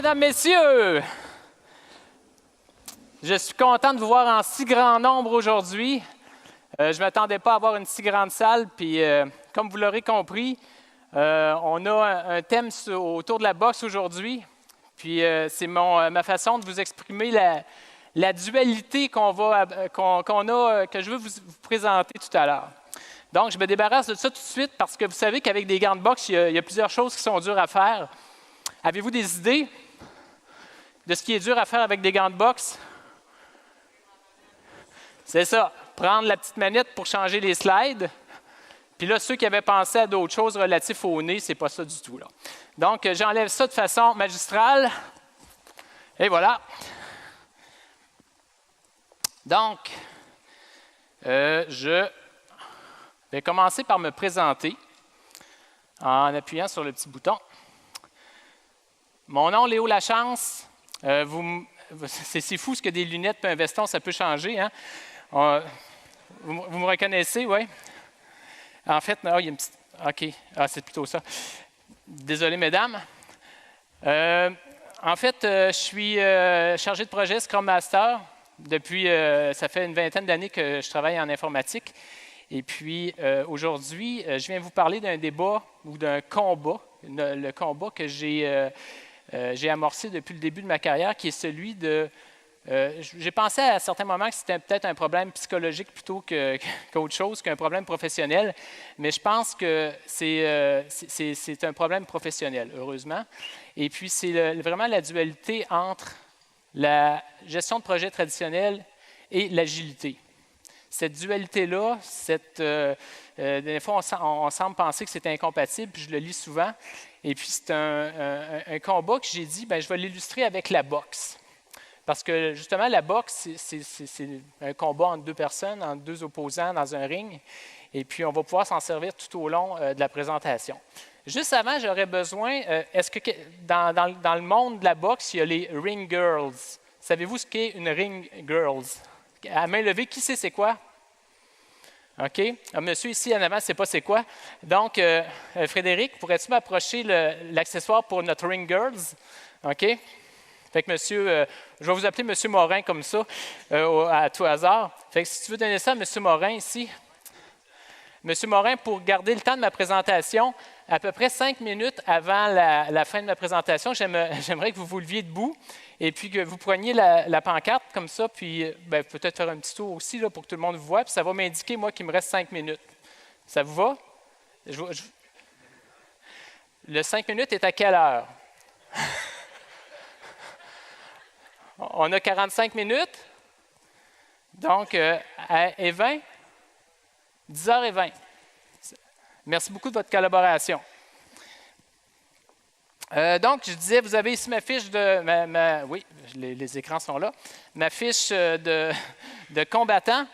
Mesdames, Messieurs, je suis content de vous voir en si grand nombre aujourd'hui. Je ne m'attendais pas à avoir une si grande salle, puis comme vous l'aurez compris, on a un thème autour de la boxe aujourd'hui. Puis c'est ma façon de vous exprimer la dualité que je veux vous présenter tout à l'heure. Donc, je me débarrasse de ça tout de suite parce que vous savez qu'avec des gants de boxe, il y a plusieurs choses qui sont dures à faire. Avez-vous des idées de ce qui est dur à faire avec des gants de boxe? C'est ça, prendre la petite manette pour changer les slides. Puis là, ceux qui avaient pensé à d'autres choses relatives au nez, c'est pas ça du tout, là. Donc, j'enlève ça de façon magistrale. Et voilà. Donc, je vais commencer par me présenter en appuyant sur le petit bouton. Mon nom, Léo Lachance. C'est fou ce que des lunettes et un veston, ça peut changer. Hein? Vous me reconnaissez, oui? En fait, il y a une petite... OK, c'est plutôt ça. Désolé, mesdames. En fait, je suis chargé de projet Scrum Master. Depuis, ça fait une vingtaine d'années que je travaille en informatique. Et puis, aujourd'hui, je viens vous parler d'un débat ou d'un combat, le combat que j'ai amorcé depuis le début de ma carrière, qui est celui de... j'ai pensé à certains moments que c'était peut-être un problème psychologique plutôt qu'autre chose, qu'un problème professionnel, mais je pense que c'est un problème professionnel, heureusement. Et puis, c'est vraiment la dualité entre la gestion de projet traditionnelle et l'agilité. Cette dualité-là, des fois, on semble penser que c'est incompatible, puis je le lis souvent. Et puis, c'est un combat que j'ai dit, je vais l'illustrer avec la boxe. Parce que, justement, la boxe, c'est un combat entre deux personnes, entre deux opposants dans un ring. Et puis, on va pouvoir s'en servir tout au long de la présentation. Juste avant, j'aurais besoin, est-ce que dans le monde de la boxe, il y a les ring girls? Savez-vous ce qu'est une ring girls? À main levée, qui sait c'est quoi? OK. Monsieur ici en avant ne sait pas c'est quoi. Donc, Frédéric, pourrais-tu m'approcher l'accessoire pour notre ring girls? OK. Fait que monsieur, je vais vous appeler monsieur Morin comme ça, à tout hasard. Fait que si tu veux donner ça à monsieur Morin ici. Monsieur Morin, pour garder le temps de ma présentation, à peu près 5 minutes avant la fin de ma présentation, j'aimerais que vous vous leviez debout et puis que vous preniez la pancarte comme ça, puis peut-être faire un petit tour aussi là, pour que tout le monde vous voie, puis ça va m'indiquer, moi, qu'il me reste 5 minutes. Ça vous va? Le 5 minutes est à quelle heure? On a 45 minutes. Donc, et 20? 10h20. Merci beaucoup de votre collaboration. Donc, je disais, vous avez ici ma fiche de... oui, les écrans sont là. Ma fiche de combattant.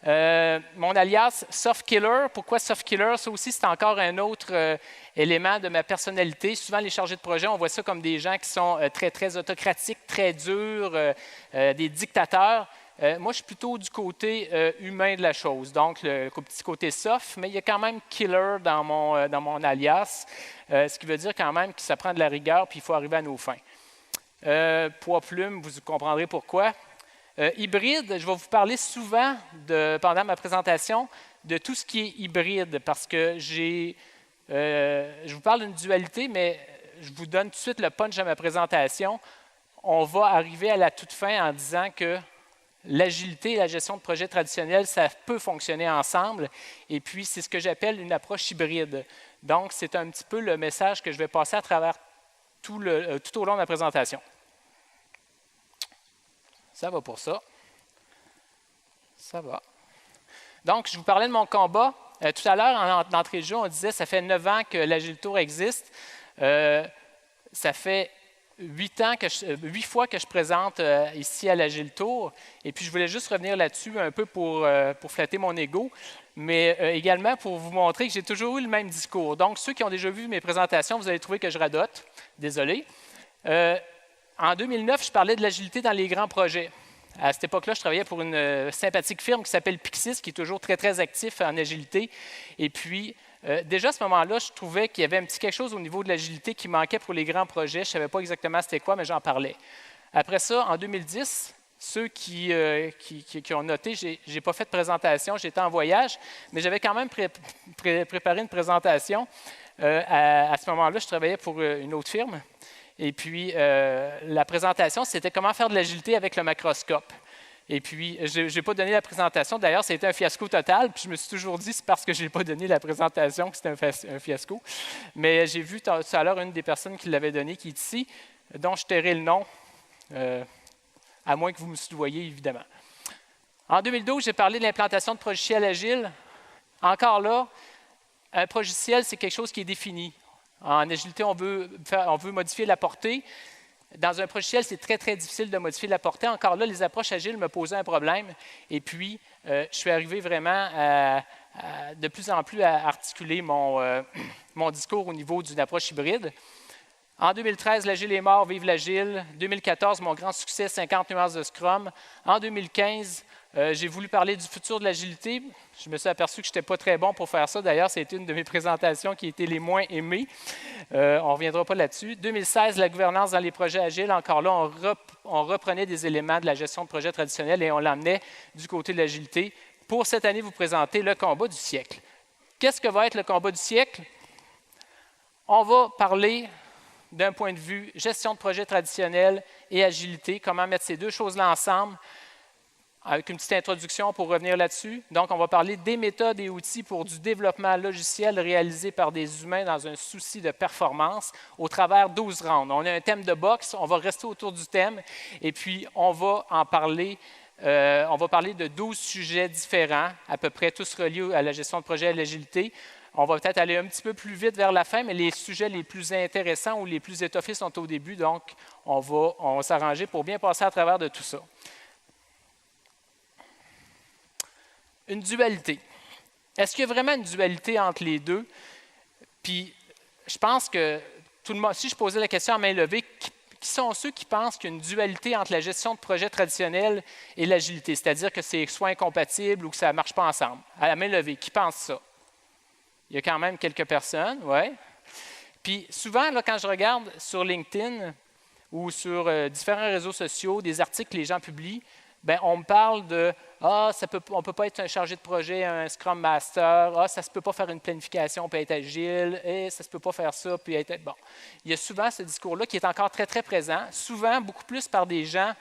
Mon alias, Soft Killer. Pourquoi Soft Killer? Ça aussi, c'est encore un autre élément de ma personnalité. Souvent, les chargés de projet, on voit ça comme des gens qui sont très, très autocratiques, très durs, des dictateurs. Moi, je suis plutôt du côté humain de la chose, donc le petit côté soft, mais il y a quand même killer dans mon alias, ce qui veut dire quand même que ça prend de la rigueur puis il faut arriver à nos fins. Poids plume, vous comprendrez pourquoi. Hybride, je vais vous parler souvent, pendant ma présentation, de tout ce qui est hybride, parce que je vous parle d'une dualité, mais je vous donne tout de suite le punch de ma présentation. On va arriver à la toute fin en disant que l'agilité et la gestion de projet traditionnel, ça peut fonctionner ensemble. Et puis, c'est ce que j'appelle une approche hybride. Donc, c'est un petit peu le message que je vais passer à travers tout au long de la présentation. Ça va pour ça. Ça va. Donc, je vous parlais de mon combat. Tout à l'heure, en entrée de jeu, on disait que ça fait 9 ans que l'Agiltour existe. Ça fait 8 fois que je présente ici à l'Agiltour. Et puis, je voulais juste revenir là-dessus un peu pour flatter mon ego, mais également pour vous montrer que j'ai toujours eu le même discours. Donc, ceux qui ont déjà vu mes présentations, vous allez trouver que je radote. Désolé. En 2009, je parlais de l'agilité dans les grands projets. À cette époque-là, je travaillais pour une sympathique firme qui s'appelle Pixis, qui est toujours très, très actif en agilité. Et puis, déjà à ce moment-là, je trouvais qu'il y avait un petit quelque chose au niveau de l'agilité qui manquait pour les grands projets. Je ne savais pas exactement c'était quoi, mais j'en parlais. Après ça, en 2010, ceux qui ont noté, je n'ai pas fait de présentation, j'étais en voyage, mais j'avais quand même préparé une présentation. À ce moment-là, je travaillais pour une autre firme. Et puis, la présentation, c'était comment faire de l'agilité avec le macroscope. Et puis, je n'ai pas donné la présentation. D'ailleurs, c'était un fiasco total. Puis, je me suis toujours dit, c'est parce que je n'ai pas donné la présentation que c'était un fiasco. Mais j'ai vu tout à l'heure une des personnes qui l'avait donnée, qui est ici, dont je tairai le nom, à moins que vous me soudoyez, évidemment. En 2012, j'ai parlé de l'implantation de progiciels agiles. Encore là, un progiciel, c'est quelque chose qui est défini. En agilité, on veut modifier la portée. Dans un progiciel, c'est très, très difficile de modifier la portée. Encore là, les approches agiles me posaient un problème. Et puis, je suis arrivé vraiment de plus en plus à articuler mon discours au niveau d'une approche hybride. En 2013, l'agile est mort, vive l'agile. 2014, mon grand succès, 50 nuances de Scrum. En 2015, j'ai voulu parler du futur de l'agilité. Je me suis aperçu que je n'étais pas très bon pour faire ça. D'ailleurs, c'était une de mes présentations qui était les moins aimées. On ne reviendra pas là-dessus. 2016, la gouvernance dans les projets agiles. Encore là, on reprenait des éléments de la gestion de projet traditionnelle et on l'emmenait du côté de l'agilité. Pour cette année, vous présentez le combat du siècle. Qu'est-ce que va être le combat du siècle? On va parler d'un point de vue gestion de projet traditionnel et agilité, comment mettre ces deux choses-là ensemble, avec une petite introduction pour revenir là-dessus. Donc, on va parler des méthodes et outils pour du développement logiciel réalisé par des humains dans un souci de performance au travers 12 rounds. On a un thème de boxe, on va rester autour du thème et puis on va en parler. On va parler de 12 sujets différents, à peu près tous reliés à la gestion de projet et à l'agilité. On va peut-être aller un petit peu plus vite vers la fin, mais les sujets les plus intéressants ou les plus étoffés sont au début, donc on va s'arranger pour bien passer à travers de tout ça. Une dualité. Est-ce qu'il y a vraiment une dualité entre les deux? Puis, je pense que tout le monde, si je posais la question à main levée, qui sont ceux qui pensent qu'il y a une dualité entre la gestion de projet traditionnel et l'agilité, c'est-à-dire que c'est soit incompatible ou que ça ne marche pas ensemble? À la main levée, qui pense ça? Il y a quand même quelques personnes, oui. Puis souvent, là, quand je regarde sur LinkedIn ou sur différents réseaux sociaux, des articles que les gens publient, bien, on me parle de « Ah, on ne peut pas être un chargé de projet, un Scrum Master. Ah, ça ne se peut pas faire une planification puis être agile. Et ça ne se peut pas faire ça puis être… » Bon, il y a souvent ce discours-là qui est encore très, très présent, souvent beaucoup plus par des gens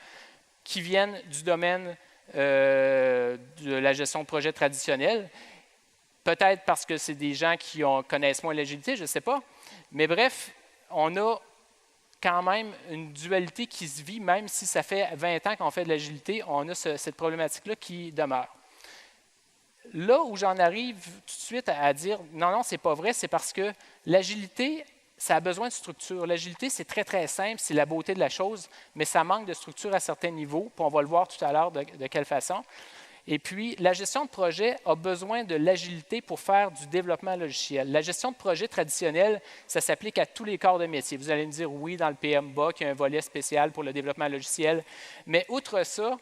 qui viennent du domaine de la gestion de projet traditionnelle. Peut-être parce que c'est des gens qui connaissent moins l'agilité, je ne sais pas. Mais bref, on a quand même une dualité qui se vit, même si ça fait 20 ans qu'on fait de l'agilité, on a cette problématique-là qui demeure. Là où j'en arrive tout de suite à dire « Non, ce n'est pas vrai », c'est parce que l'agilité, ça a besoin de structure. L'agilité, c'est très, très simple, c'est la beauté de la chose, mais ça manque de structure à certains niveaux, puis on va le voir tout à l'heure de quelle façon. Et puis, la gestion de projet a besoin de l'agilité pour faire du développement logiciel. La gestion de projet traditionnelle, ça s'applique à tous les corps de métier. Vous allez me dire, oui, dans le PMBOK, il y a un volet spécial pour le développement logiciel. Mais outre ça,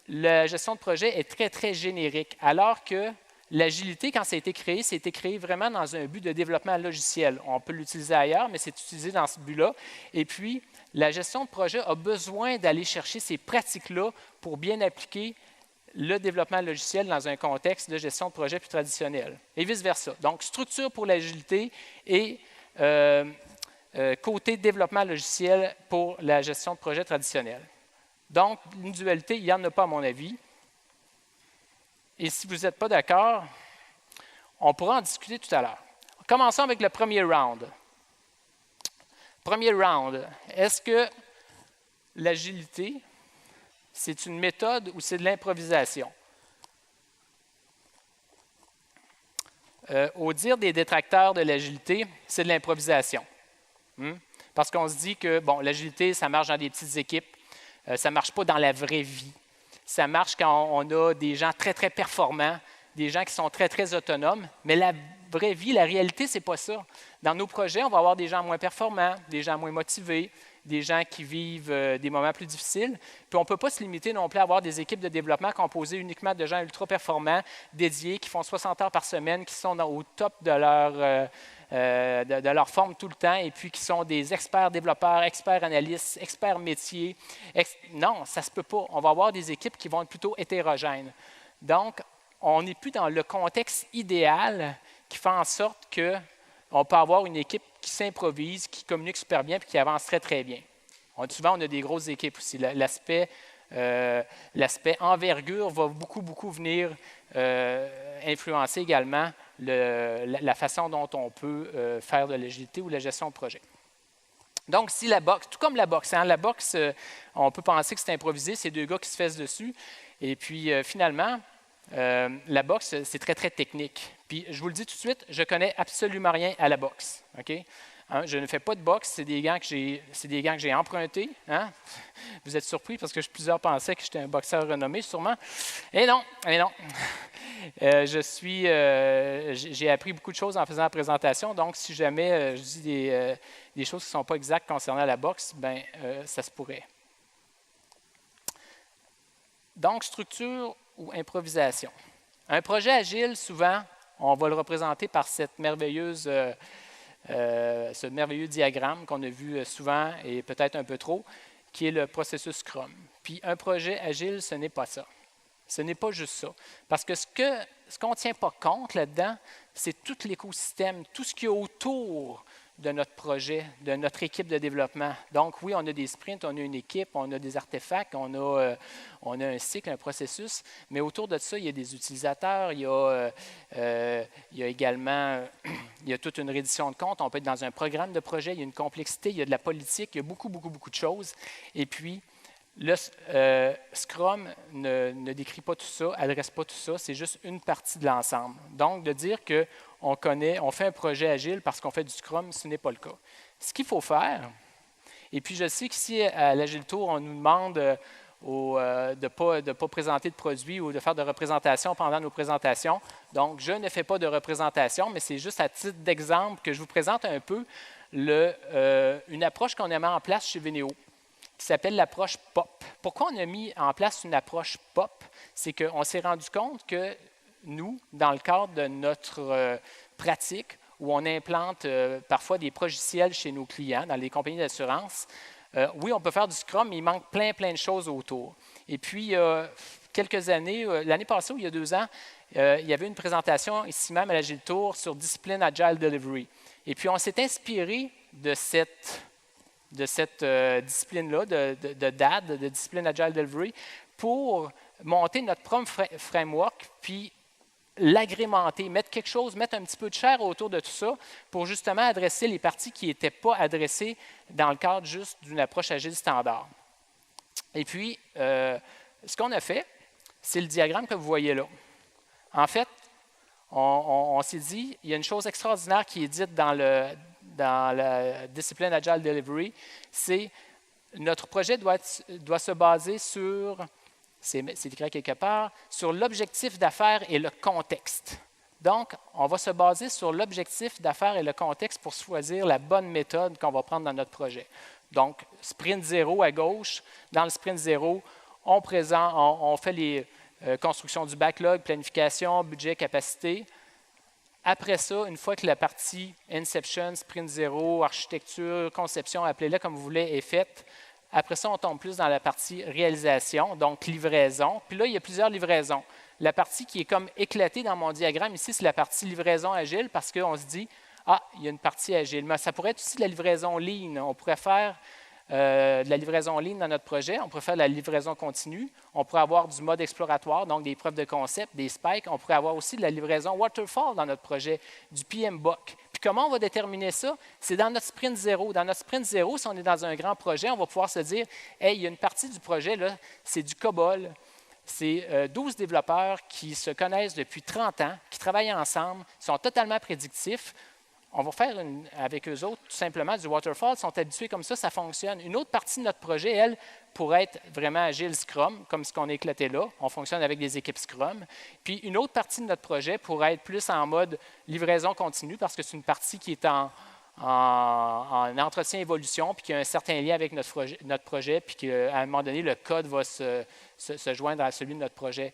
la gestion de projet est très, très générique. Alors que l'agilité, quand ça a été créé vraiment dans un but de développement logiciel. On peut l'utiliser ailleurs, mais c'est utilisé dans ce but-là. Et puis, la gestion de projet a besoin d'aller chercher ces pratiques-là pour bien appliquer le développement logiciel dans un contexte de gestion de projet plus traditionnel, et vice-versa. Donc, structure pour l'agilité et côté développement logiciel pour la gestion de projet traditionnel. Donc, une dualité, il n'y en a pas à mon avis. Et si vous n'êtes pas d'accord, on pourra en discuter tout à l'heure. Commençons avec le premier round. Premier round, est-ce que l'agilité, c'est une méthode ou c'est de l'improvisation? Au dire des détracteurs de l'agilité, c'est de l'improvisation. Parce qu'on se dit que bon, l'agilité, ça marche dans des petites équipes, ça ne marche pas dans la vraie vie. Ça marche quand on a des gens très, très performants, des gens qui sont très, très autonomes, mais la vraie vie, la réalité, ce n'est pas ça. Dans nos projets, on va avoir des gens moins performants, des gens moins motivés, des gens qui vivent des moments plus difficiles. Puis on ne peut pas se limiter non plus à avoir des équipes de développement composées uniquement de gens ultra performants, dédiés, qui font 60 heures par semaine, qui sont au top de leur forme tout le temps, et puis qui sont des experts développeurs, experts analystes, experts métiers. Non, ça ne se peut pas. On va avoir des équipes qui vont être plutôt hétérogènes. Donc, on n'est plus dans le contexte idéal qui fait en sorte qu'on peut avoir une équipe qui s'improvise, qui communique super bien et qui avance très, très bien. Souvent, on a des grosses équipes aussi. L'aspect envergure va beaucoup venir influencer également la façon dont on peut faire de l'agilité ou la gestion de projet. Donc, si la boxe, tout comme la boxe, la boxe, on peut penser que c'est improvisé, c'est deux gars qui se fessent dessus. Et puis, finalement, la boxe, c'est très, très technique. Puis, je vous le dis tout de suite, je ne connais absolument rien à la boxe. Okay? Hein, je ne fais pas de boxe, c'est des gants que j'ai empruntés. Hein? Vous êtes surpris parce que plusieurs pensaient que j'étais un boxeur renommé, sûrement. Et non. J'ai appris beaucoup de choses en faisant la présentation. Donc, si jamais je dis des choses qui ne sont pas exactes concernant la boxe, ben ça se pourrait. Donc, structure ou improvisation. Un projet agile, souvent, on va le représenter par ce merveilleux diagramme qu'on a vu souvent et peut-être un peu trop, qui est le processus Scrum. Puis un projet agile, ce n'est pas ça. Ce n'est pas juste ça. Parce que ce qu'on ne tient pas compte là-dedans, c'est tout l'écosystème, tout ce qui est autour de notre projet, de notre équipe de développement. Donc oui, on a des sprints, on a une équipe, on a des artefacts, on a un cycle, un processus, mais autour de ça, il y a des utilisateurs, il y a également toute une reddition de compte, on peut être dans un programme de projet, il y a une complexité, il y a de la politique, il y a beaucoup de choses. Et puis, le Scrum ne décrit pas tout ça, adresse pas tout ça, c'est juste une partie de l'ensemble. Donc, de dire qu'on fait un projet agile parce qu'on fait du Scrum, ce n'est pas le cas. Ce qu'il faut faire, et puis je sais qu'ici à l'Agile Tour, on nous demande de ne pas présenter de produits ou de faire de représentation pendant nos présentations. Donc, je ne fais pas de représentation, mais c'est juste à titre d'exemple que je vous présente un peu une approche qu'on a mis en place chez Veneo, qui s'appelle l'approche POP. Pourquoi on a mis en place une approche POP? C'est qu'on s'est rendu compte que nous, dans le cadre de notre pratique, où on implante parfois des logiciels chez nos clients, dans les compagnies d'assurance, oui, on peut faire du Scrum, mais il manque plein de choses autour. Et puis, il y a quelques années, l'année passée ou il y a 2 ans, il y avait une présentation ici même à l'Agile Tour sur Discipline Agile Delivery. Et puis, on s'est inspiré de cette discipline-là, de DAD, de Discipline Agile Delivery, pour monter notre propre framework, puis l'agrémenter, mettre un petit peu de chair autour de tout ça pour justement adresser les parties qui n'étaient pas adressées dans le cadre juste d'une approche agile standard. Et puis, ce qu'on a fait, c'est le diagramme que vous voyez là. En fait, on s'est dit, il y a une chose extraordinaire qui est dite dans la discipline Agile Delivery, c'est notre projet doit se baser sur, c'est écrit quelque part, sur l'objectif d'affaires et le contexte. Donc, on va se baser sur l'objectif d'affaires et le contexte pour choisir la bonne méthode qu'on va prendre dans notre projet. Donc, sprint 0 à gauche, dans le sprint 0, on fait les constructions du backlog, planification, budget, capacité. Après ça, une fois que la partie Inception, Sprint 0, architecture, conception, appelez-la comme vous voulez, est faite, après ça, on tombe plus dans la partie réalisation, donc livraison. Puis là, il y a plusieurs livraisons. La partie qui est comme éclatée dans mon diagramme ici, c'est la partie livraison agile parce qu'on se dit, il y a une partie agile. Mais ça pourrait être aussi de la livraison lean. On pourrait faire de la livraison lean dans notre projet. On pourrait faire de la livraison continue. On pourrait avoir du mode exploratoire, donc des preuves de concept, des spikes. On pourrait avoir aussi de la livraison waterfall dans notre projet, du PMBOK. Puis comment on va déterminer ça? C'est dans notre sprint 0. Dans notre sprint 0, si on est dans un grand projet, on va pouvoir se dire, hey, il y a une partie du projet, là, c'est du COBOL. C'est 12 développeurs qui se connaissent depuis 30 ans, qui travaillent ensemble, sont totalement prédictifs. On va faire avec eux autres tout simplement du waterfall, ils sont habitués comme ça fonctionne. Une autre partie de notre projet, elle, pourrait être vraiment agile Scrum, comme ce qu'on a éclaté là. On fonctionne avec des équipes Scrum. Puis une autre partie de notre projet pourrait être plus en mode livraison continue, parce que c'est une partie qui est en entretien évolution, puis qu'il y a un certain lien avec notre projet, puis qu'à un moment donné, le code va se joindre à celui de notre projet.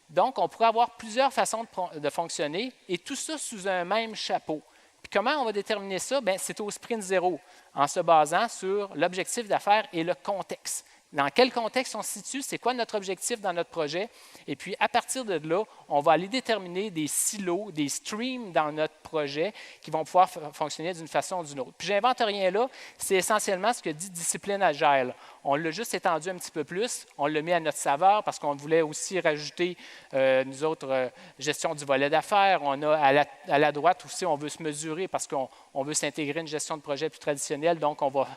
Donc, on pourrait avoir plusieurs façons de fonctionner, et tout ça sous un même chapeau. Puis comment on va déterminer ça? Bien, c'est au sprint zéro, en se basant sur l'objectif d'affaires et le contexte. Dans quel contexte on se situe? C'est quoi notre objectif dans notre projet? Et puis, à partir de là, on va aller déterminer des silos, des streams dans notre projet qui vont pouvoir fonctionner d'une façon ou d'une autre. Puis, j'invente rien là. C'est essentiellement ce que dit discipline agile. On l'a juste étendu un petit peu plus. On l'a mis à notre saveur parce qu'on voulait aussi rajouter, nous autres, gestion du volet d'affaires. On a à la droite aussi, on veut se mesurer parce qu'on veut s'intégrer une gestion de projet plus traditionnelle. Donc, on va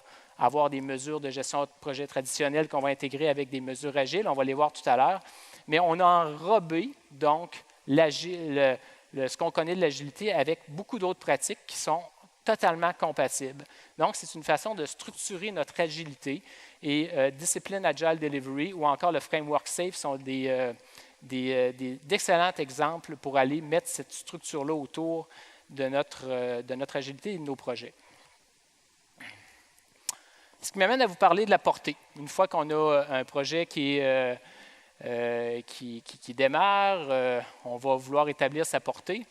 avoir des mesures de gestion de projet traditionnelles qu'on va intégrer avec des mesures agiles. On va les voir tout à l'heure. Mais on a enrobé, donc, ce qu'on connaît de l'agilité avec beaucoup d'autres pratiques qui sont totalement compatibles. Donc, c'est une façon de structurer notre agilité. Et Discipline Agile Delivery ou encore le Framework SAFe sont d'excellents exemples pour aller mettre cette structure-là autour de notre agilité et de nos projets. Ce qui m'amène à vous parler de la portée. Une fois qu'on a un projet qui démarre, on va vouloir établir sa portée.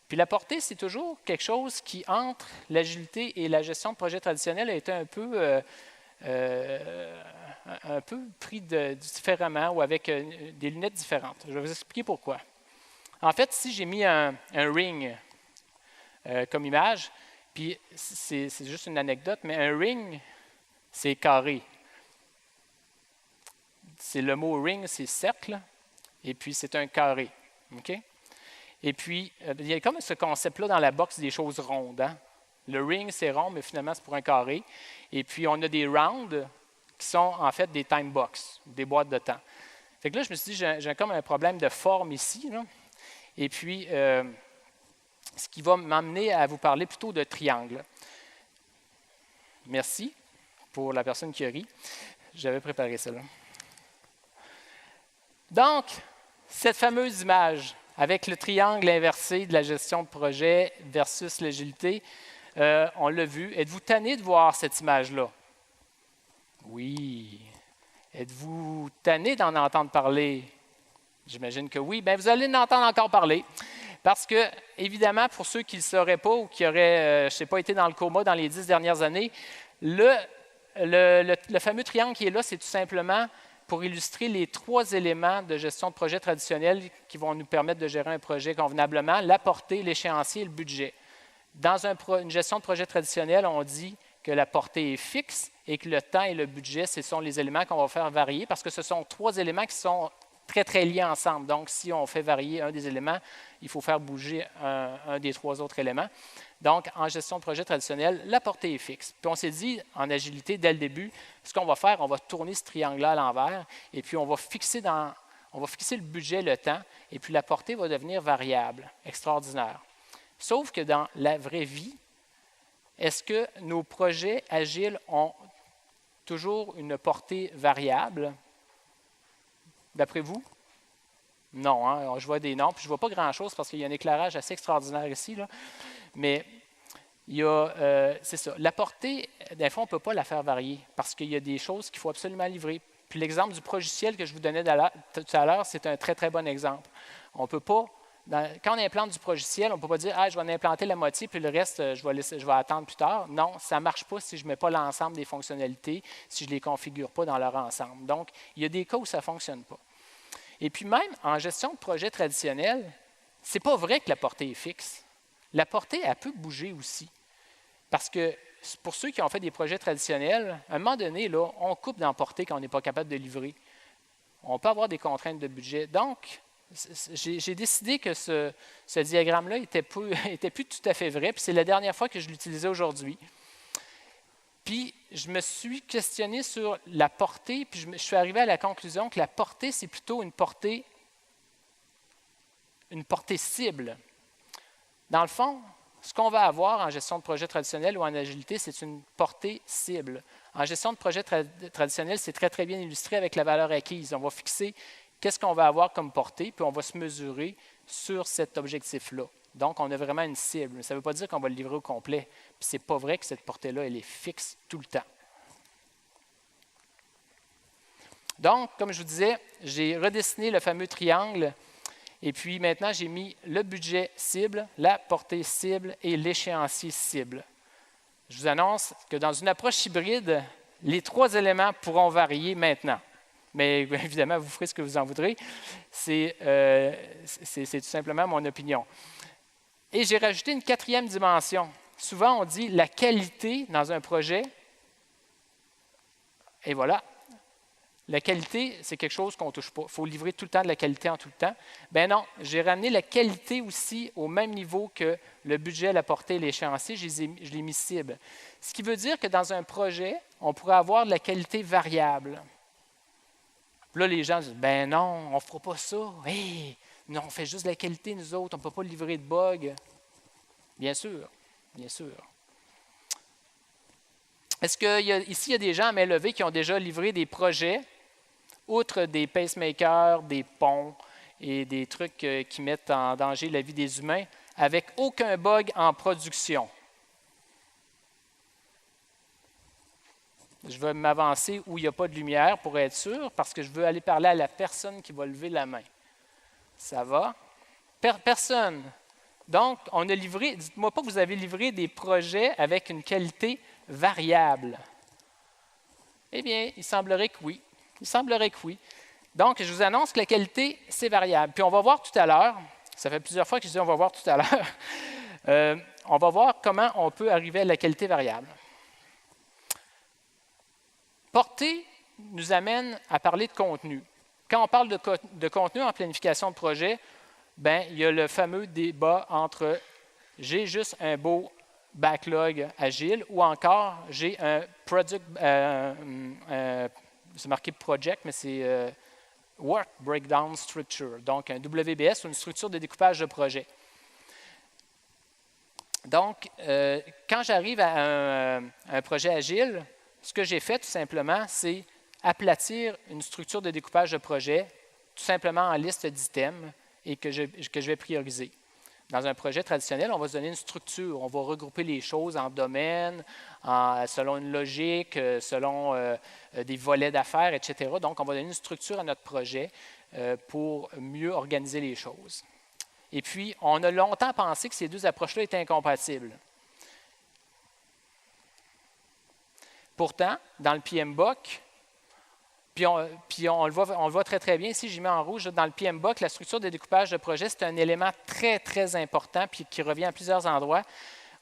Puis la portée, c'est toujours quelque chose qui, entre l'agilité et la gestion de projet traditionnel, a été un peu pris différemment ou avec des lunettes différentes. Je vais vous expliquer pourquoi. En fait, ici, j'ai mis un ring comme image, puis c'est juste une anecdote, mais un ring, c'est carré. C'est le mot ring, c'est cercle, et puis c'est un carré. Okay? Et puis, il y a comme ce concept-là dans la boxe des choses rondes. Hein? Le ring, c'est rond, mais finalement, c'est pour un carré. Et puis, on a des rounds qui sont en fait des time box, des boîtes de temps. Fait que là, je me suis dit, j'ai comme un problème de forme ici. Là. Et puis, ce qui va m'amener à vous parler plutôt de triangle. Merci pour la personne qui a ri. J'avais préparé cela. Donc, cette fameuse image avec le triangle inversé de la gestion de projet versus l'agilité, on l'a vu. Êtes-vous tanné de voir cette image-là? Oui. Êtes-vous tanné d'en entendre parler? J'imagine que oui. Bien, vous allez en entendre encore parler. Parce que, évidemment, pour ceux qui ne le sauraient pas ou qui auraient, je ne sais pas, été dans le coma dans les 10 dernières années, le fameux triangle qui est là, c'est tout simplement pour illustrer les 3 éléments de gestion de projet traditionnel qui vont nous permettre de gérer un projet convenablement, la portée, l'échéancier et le budget. Dans une gestion de projet traditionnelle, on dit que la portée est fixe et que le temps et le budget, ce sont les éléments qu'on va faire varier parce que ce sont 3 éléments qui sont très, très liés ensemble. Donc, si on fait varier un des éléments, il faut faire bouger un des 3 autres éléments. Donc, en gestion de projet traditionnel, la portée est fixe. Puis on s'est dit, en agilité, dès le début, ce qu'on va faire, on va tourner ce triangle-là à l'envers et puis on va fixer le budget, le temps, et puis la portée va devenir variable, extraordinaire. Sauf que dans la vraie vie, est-ce que nos projets agiles ont toujours une portée variable? D'après vous? Non, hein? Je vois des noms, puis je ne vois pas grand-chose parce qu'il y a un éclairage assez extraordinaire ici. Là. Mais c'est ça. La portée, des fois, on ne peut pas la faire varier parce qu'il y a des choses qu'il faut absolument livrer. Puis l'exemple du progiciel que je vous donnais tout à l'heure, c'est un très, très bon exemple. On ne peut pas, quand on implante du progiciel, on ne peut pas dire « Ah, je vais en implanter la moitié, puis le reste, je vais attendre plus tard. » Non, ça ne marche pas si je ne mets pas l'ensemble des fonctionnalités, si je ne les configure pas dans leur ensemble. Donc, il y a des cas où ça ne fonctionne pas. Et puis même en gestion de projet traditionnel, ce n'est pas vrai que la portée est fixe. La portée, elle peut bouger aussi. Parce que pour ceux qui ont fait des projets traditionnels, à un moment donné, là, on coupe dans la portée quand on n'est pas capable de livrer. On peut avoir des contraintes de budget. Donc, j'ai décidé que ce diagramme-là n'était plus tout à fait vrai, puis c'est la dernière fois que je l'utilisais aujourd'hui. Puis, je me suis questionné sur la portée, puis je suis arrivé à la conclusion que la portée, c'est plutôt une portée cible. Dans le fond, ce qu'on va avoir en gestion de projet traditionnel ou en agilité, c'est une portée cible. En gestion de projet traditionnel, c'est très, très bien illustré avec la valeur acquise. On va fixer qu'est-ce qu'on va avoir comme portée, puis on va se mesurer sur cet objectif-là. Donc, on a vraiment une cible. Ça ne veut pas dire qu'on va le livrer au complet. Puis, ce n'est pas vrai que cette portée-là, elle est fixe tout le temps. Donc, comme je vous disais, j'ai redessiné le fameux triangle. Et puis, maintenant, j'ai mis le budget cible, la portée cible et l'échéancier cible. Je vous annonce que dans une approche hybride, les 3 éléments pourront varier maintenant. Mais évidemment, vous ferez ce que vous en voudrez. C'est tout simplement mon opinion. Et j'ai rajouté une 4e dimension. Souvent, on dit la qualité dans un projet. Et voilà. La qualité, c'est quelque chose qu'on ne touche pas. Il faut livrer tout le temps de la qualité en tout le temps. Ben non, j'ai ramené la qualité aussi au même niveau que le budget, la portée et l'échéancier. Je l'ai mis cible. Ce qui veut dire que dans un projet, on pourrait avoir de la qualité variable. Là, les gens disent, ben non, on ne fera pas ça. Hey, non, on fait juste de la qualité, nous autres, on ne peut pas livrer de bugs. Bien sûr, bien sûr. Est-ce qu'ici, il y a des gens à main levée qui ont déjà livré des projets, outre des pacemakers, des ponts et des trucs qui mettent en danger la vie des humains, avec aucun bug en production? Je vais m'avancer où il n'y a pas de lumière pour être sûr, parce que je veux aller parler à la personne qui va lever la main. Ça va? Personne. Donc, on a livré, dites-moi pas que vous avez livré des projets avec une qualité variable. Eh bien, il semblerait que oui. Il semblerait que oui. Donc, je vous annonce que la qualité, c'est variable. Puis, on va voir tout à l'heure, ça fait plusieurs fois que je dis on va voir tout à l'heure, on va voir comment on peut arriver à la qualité variable. Portée nous amène à parler de contenu. Quand on parle de contenu en planification de projet, bien, il y a le fameux débat entre j'ai juste un beau backlog agile ou encore j'ai un product, c'est marqué project, mais c'est work breakdown structure, donc un WBS ou une structure de découpage de projet. Donc, quand j'arrive à un projet agile, ce que j'ai fait tout simplement, c'est aplatir une structure de découpage de projet tout simplement en liste d'items et que je vais prioriser. Dans un projet traditionnel, on va se donner une structure. On va regrouper les choses en domaines, selon une logique, selon des volets d'affaires, etc. Donc, on va donner une structure à notre projet pour mieux organiser les choses. Et puis, on a longtemps pensé que ces deux approches-là étaient incompatibles. Pourtant, dans le PMBOK, puis on le voit très, très bien. Ici, j'y mets en rouge. Dans le PMBOK, la structure de découpage de projet, c'est un élément très, très important puis qui revient à plusieurs endroits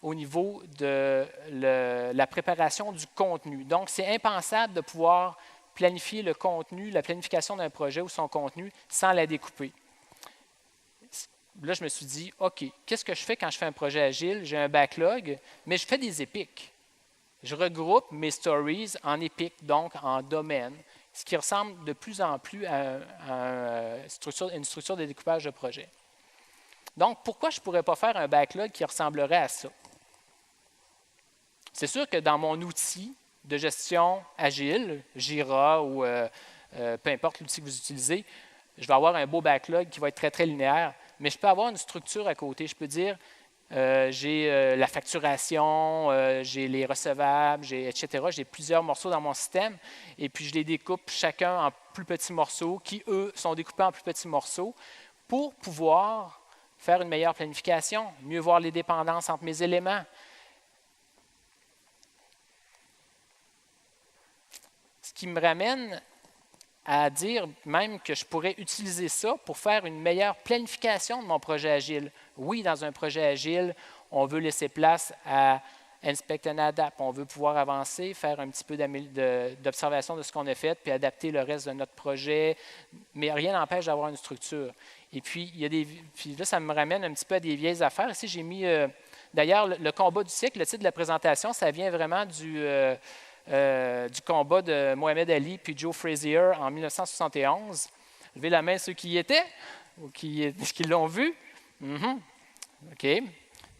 au niveau de la préparation du contenu. Donc, c'est impensable de pouvoir planifier le contenu, la planification d'un projet ou son contenu sans la découper. Là, je me suis dit, OK, qu'est-ce que je fais quand je fais un projet agile? J'ai un backlog, mais je fais des épiques. Je regroupe mes stories en épiques, donc en domaines, ce qui ressemble de plus en plus à une structure de découpage de projet. Donc, pourquoi je ne pourrais pas faire un backlog qui ressemblerait à ça? C'est sûr que dans mon outil de gestion agile, Jira ou peu importe l'outil que vous utilisez, je vais avoir un beau backlog qui va être très, très linéaire, mais je peux avoir une structure à côté. Je peux dire, j'ai la facturation, j'ai les recevables, etc. J'ai plusieurs morceaux dans mon système et puis je les découpe chacun en plus petits morceaux qui, eux, sont découpés en plus petits morceaux pour pouvoir faire une meilleure planification, mieux voir les dépendances entre mes éléments. Ce qui me ramène à dire même que je pourrais utiliser ça pour faire une meilleure planification de mon projet agile. Oui, dans un projet agile, on veut laisser place à Inspect and Adapt. On veut pouvoir avancer, faire un petit peu d'observation de ce qu'on a fait, puis adapter le reste de notre projet, mais rien n'empêche d'avoir une structure. Et puis, puis là, ça me ramène un petit peu à des vieilles affaires. Ici, j'ai mis, d'ailleurs, le combat du siècle, le titre de la présentation, ça vient vraiment du combat de Mohamed Ali puis Joe Frazier en 1971. Levez la main ceux qui y étaient ou qui l'ont vu. OK.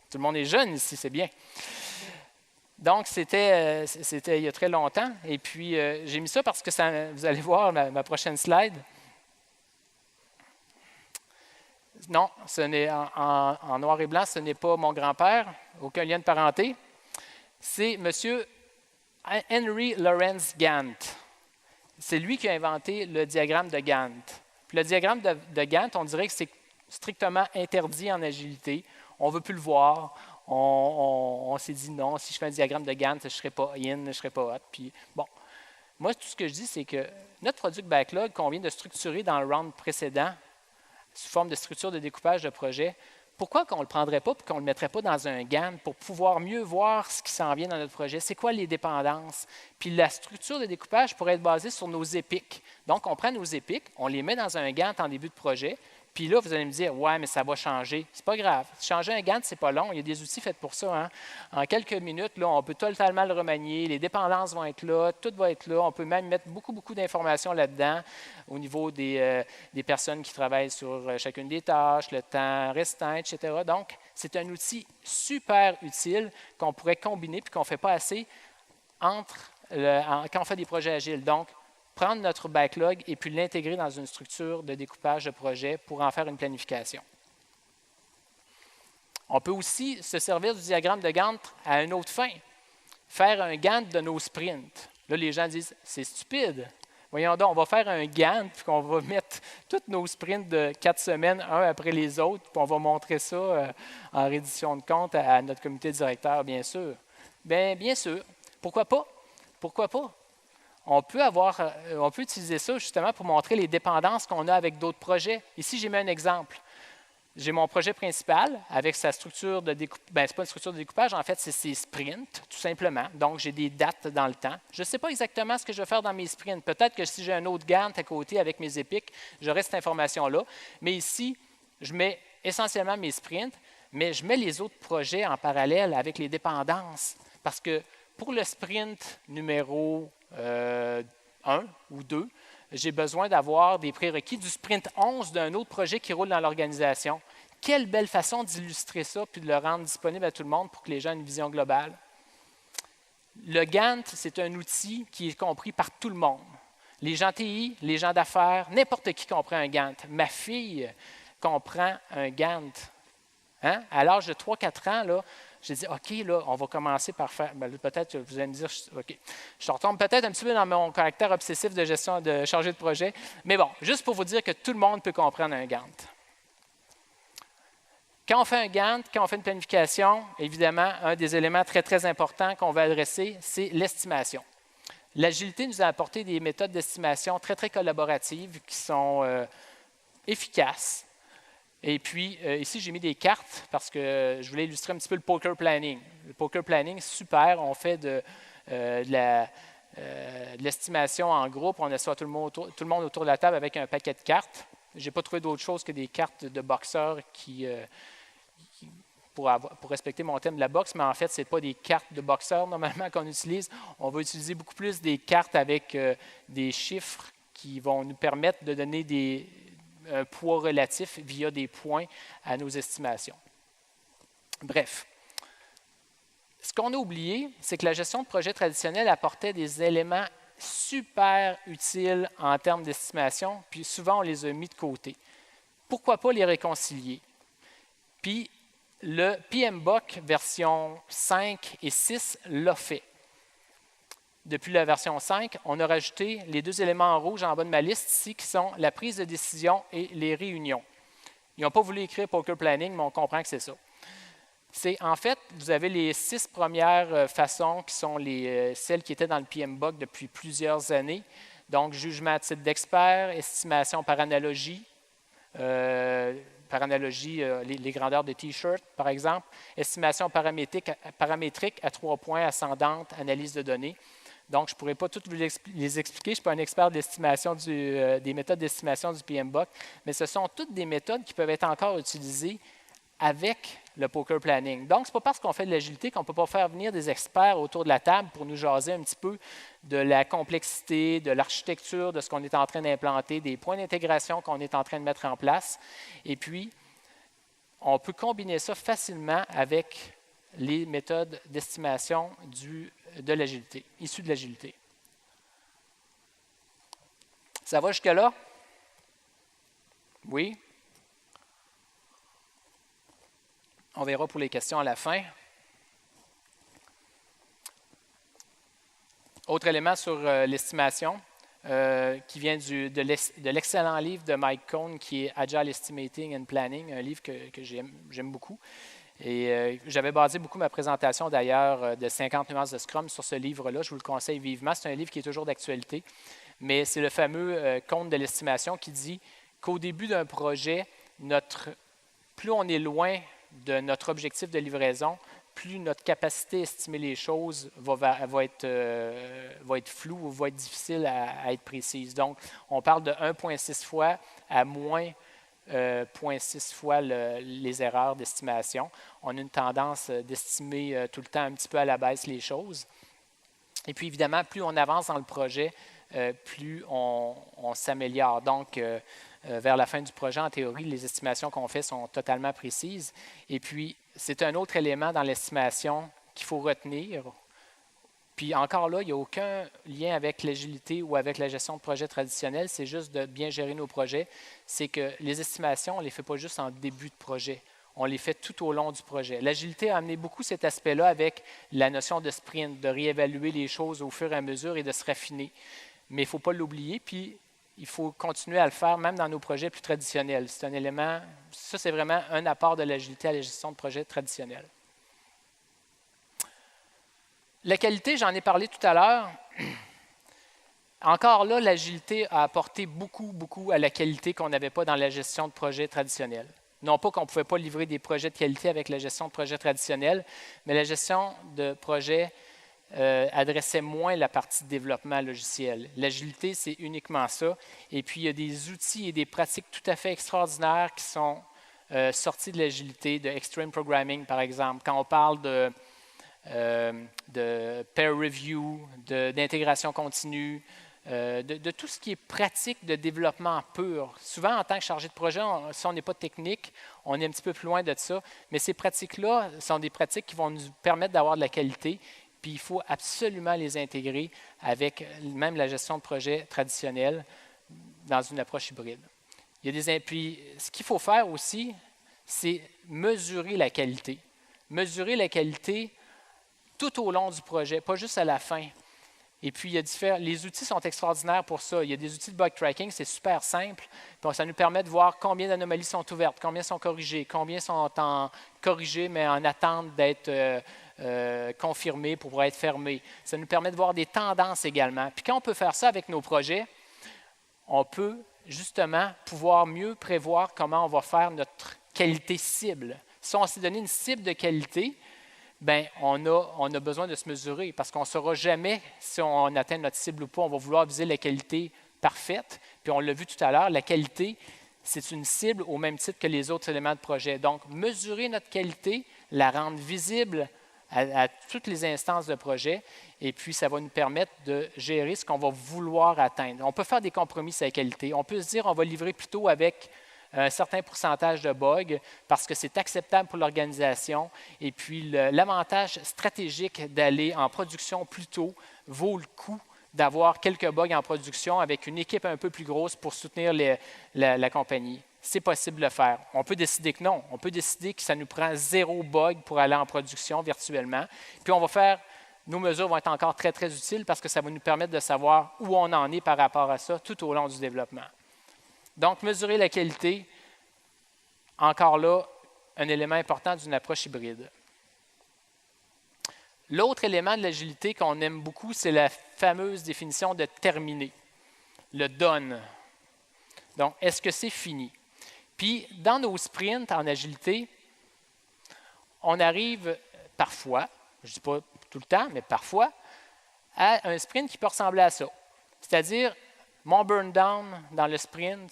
Tout le monde est jeune ici, c'est bien. Donc, c'était il y a très longtemps. Et puis, j'ai mis ça parce que vous allez voir ma prochaine slide. Non, ce n'est en noir et blanc, ce n'est pas mon grand-père, aucun lien de parenté. C'est M. Henry Lawrence Gantt. C'est lui qui a inventé le diagramme de Gantt. Puis le diagramme de Gantt, on dirait que c'est strictement interdit en agilité. On ne veut plus le voir. On s'est dit non, si je fais un diagramme de Gantt, je ne serai pas in, je ne serai pas hot. Puis bon, moi, tout ce que je dis, c'est que notre product backlog qu'on vient de structurer dans le round précédent, sous forme de structure de découpage de projet, pourquoi qu'on ne le prendrait pas et qu'on ne le mettrait pas dans un Gantt pour pouvoir mieux voir ce qui s'en vient dans notre projet? C'est quoi les dépendances? Puis la structure de découpage pourrait être basée sur nos épiques. Donc, on prend nos épiques, on les met dans un Gantt en début de projet, puis là, vous allez me dire, ouais, mais ça va changer. C'est pas grave. Changer un Gantt, c'est pas long. Il y a des outils faits pour ça. Hein? En quelques minutes, là, on peut totalement le remanier. Les dépendances vont être là, tout va être là. On peut même mettre beaucoup d'informations là-dedans au niveau des personnes qui travaillent sur chacune des tâches, le temps restant, etc. Donc, c'est un outil super utile qu'on pourrait combiner puis qu'on ne fait pas assez quand on fait des projets agiles. Donc, prendre notre backlog et puis l'intégrer dans une structure de découpage de projet pour en faire une planification. On peut aussi se servir du diagramme de Gantt à une autre fin, faire un Gantt de nos sprints. Là, les gens disent, c'est stupide. Voyons donc, on va faire un Gantt, puis on va mettre tous nos sprints de 4 semaines, un après les autres, puis on va montrer ça en reddition de compte à notre comité directeur, bien sûr. Bien sûr. Pourquoi pas? Pourquoi pas? On peut utiliser ça justement pour montrer les dépendances qu'on a avec d'autres projets. Ici, j'ai mis un exemple. J'ai mon projet principal avec sa structure de découpage. Ce n'est pas une structure de découpage, en fait, c'est ses sprints, tout simplement. Donc, j'ai des dates dans le temps. Je ne sais pas exactement ce que je vais faire dans mes sprints. Peut-être que si j'ai un autre Gantt à côté avec mes épiques, j'aurai cette information-là. Mais ici, je mets essentiellement mes sprints, mais je mets les autres projets en parallèle avec les dépendances. Parce que pour le sprint numéro 1 ou 2, j'ai besoin d'avoir des prérequis du sprint 11 d'un autre projet qui roule dans l'organisation. Quelle belle façon d'illustrer ça puis de le rendre disponible à tout le monde pour que les gens aient une vision globale. Le Gantt, c'est un outil qui est compris par tout le monde. Les gens TI, les gens d'affaires, n'importe qui comprend un Gantt. Ma fille comprend un Gantt. Hein? À l'âge de 3-4 ans, là, j'ai dit, OK, là, on va commencer par faire. Peut-être, vous allez me dire, OK. Je retombe peut-être un petit peu dans mon caractère obsessif de gestion, de chargé de projet. Mais bon, juste pour vous dire que tout le monde peut comprendre un Gantt. Quand on fait un Gantt, quand on fait une planification, évidemment, un des éléments très importants qu'on va adresser, c'est l'estimation. L'agilité nous a apporté des méthodes d'estimation très collaboratives qui sont efficaces. Et puis, ici, j'ai mis des cartes parce que je voulais illustrer un petit peu le poker planning. Le poker planning, c'est super. On fait de l'estimation en groupe. On assoit tout le monde autour de la table avec un paquet de cartes. Je n'ai pas trouvé d'autre chose que des cartes de boxeurs pour respecter mon thème de la boxe, mais en fait, ce n'est pas des cartes de boxeurs normalement qu'on utilise. On va utiliser beaucoup plus des cartes avec des chiffres qui vont nous permettre de donner un poids relatif via des points à nos estimations. Bref, ce qu'on a oublié, c'est que la gestion de projet traditionnelle apportait des éléments super utiles en termes d'estimation, puis souvent on les a mis de côté. Pourquoi pas les réconcilier? Puis le PMBOK version 5 et 6 l'a fait. Depuis la version 5, on a rajouté les 2 éléments en rouge en bas de ma liste ici, qui sont la prise de décision et les réunions. Ils n'ont pas voulu écrire Poker Planning, mais on comprend que c'est ça. En fait, vous avez les 6 premières façons qui sont celles qui étaient dans le PMBOK depuis plusieurs années. Donc, jugement à titre d'expert, estimation par analogie, les grandeurs de T-shirt, par exemple, estimation paramétrique à 3 points, ascendante, analyse de données. Donc, je ne pourrais pas toutes les expliquer. Je ne suis pas un expert de l'estimation des méthodes d'estimation du PMBOK, mais ce sont toutes des méthodes qui peuvent être encore utilisées avec le poker planning. Donc, ce n'est pas parce qu'on fait de l'agilité qu'on ne peut pas faire venir des experts autour de la table pour nous jaser un petit peu de la complexité, de l'architecture, de ce qu'on est en train d'implanter, des points d'intégration qu'on est en train de mettre en place. Et puis, on peut combiner ça facilement avec les méthodes d'estimation de l'agilité, issues de l'agilité. Ça va jusque-là? Oui? On verra pour les questions à la fin. Autre élément sur l'estimation qui vient de l'excellent livre de Mike Cohn qui est Agile Estimating and Planning, un livre que j'aime beaucoup. Et j'avais basé beaucoup ma présentation d'ailleurs de 50 nuances de Scrum sur ce livre-là. Je vous le conseille vivement. C'est un livre qui est toujours d'actualité. Mais c'est le fameux compte de l'estimation qui dit qu'au début d'un projet, plus on est loin de notre objectif de livraison, plus notre capacité à estimer les choses va être floue ou va être difficile à être précise. Donc, on parle de 1,6 fois à moins 0,6 fois les erreurs d'estimation. On a une tendance d'estimer tout le temps un petit peu à la baisse les choses. Et puis, évidemment, plus on avance dans le projet, plus on s'améliore. Donc, vers la fin du projet, en théorie, les estimations qu'on fait sont totalement précises. Et puis, c'est un autre élément dans l'estimation qu'il faut retenir. Puis encore là, il n'y a aucun lien avec l'agilité ou avec la gestion de projet traditionnelle. C'est juste de bien gérer nos projets. C'est que les estimations, on ne les fait pas juste en début de projet. On les fait tout au long du projet. L'agilité a amené beaucoup cet aspect-là avec la notion de sprint, de réévaluer les choses au fur et à mesure et de se raffiner. Mais il ne faut pas l'oublier. Puis, il faut continuer à le faire même dans nos projets plus traditionnels. C'est un élément, ça c'est vraiment un apport de l'agilité à la gestion de projets traditionnels. La qualité, j'en ai parlé tout à l'heure. Encore là, l'agilité a apporté beaucoup à la qualité qu'on n'avait pas dans la gestion de projets traditionnels. Non pas qu'on ne pouvait pas livrer des projets de qualité avec la gestion de projets traditionnels, mais la gestion de projets adressait moins la partie de développement logiciel. L'agilité, c'est uniquement ça. Et puis, il y a des outils et des pratiques tout à fait extraordinaires qui sont sortis de l'agilité, de Extreme Programming, par exemple. Quand on parle de peer review, d'intégration continue, de tout ce qui est pratique de développement pur. Souvent, en tant que chargé de projet, si on n'est pas technique, on est un petit peu plus loin de ça. Mais ces pratiques-là sont des pratiques qui vont nous permettre d'avoir de la qualité. Puis il faut absolument les intégrer avec même la gestion de projet traditionnelle dans une approche hybride. Puis, ce qu'il faut faire aussi, c'est mesurer la qualité. Mesurer la qualité tout au long du projet, pas juste à la fin. Et puis, les outils sont extraordinaires pour ça. Il y a des outils de bug tracking, c'est super simple. Donc, ça nous permet de voir combien d'anomalies sont ouvertes, combien sont corrigées, combien sont corrigées, mais en attente d'être confirmées pour pouvoir être fermées. Ça nous permet de voir des tendances également. Puis, quand on peut faire ça avec nos projets, on peut justement pouvoir mieux prévoir comment on va faire notre qualité cible. Si on s'est donné une cible de qualité, bien, on a besoin de se mesurer parce qu'on ne saura jamais si on atteint notre cible ou pas. On va vouloir viser la qualité parfaite. Puis on l'a vu tout à l'heure, la qualité, c'est une cible au même titre que les autres éléments de projet. Donc, mesurer notre qualité, la rendre visible à toutes les instances de projet, et puis ça va nous permettre de gérer ce qu'on va vouloir atteindre. On peut faire des compromis sur la qualité. On peut se dire on va livrer plutôt avec un certain pourcentage de bugs parce que c'est acceptable pour l'organisation. Et puis, l'avantage stratégique d'aller en production plus tôt vaut le coup d'avoir quelques bugs en production avec une équipe un peu plus grosse pour soutenir la compagnie. C'est possible de le faire. On peut décider que non. On peut décider que ça nous prend 0 bug pour aller en production virtuellement. Puis, nos mesures vont être encore très utiles parce que ça va nous permettre de savoir où on en est par rapport à ça tout au long du développement. Donc, mesurer la qualité, encore là, un élément important d'une approche hybride. L'autre élément de l'agilité qu'on aime beaucoup, c'est la fameuse définition de terminer, le done. Donc, est-ce que c'est fini? Puis, dans nos sprints en agilité, on arrive parfois, je ne dis pas tout le temps, mais parfois, à un sprint qui peut ressembler à ça. C'est-à-dire, mon burn down dans le sprint,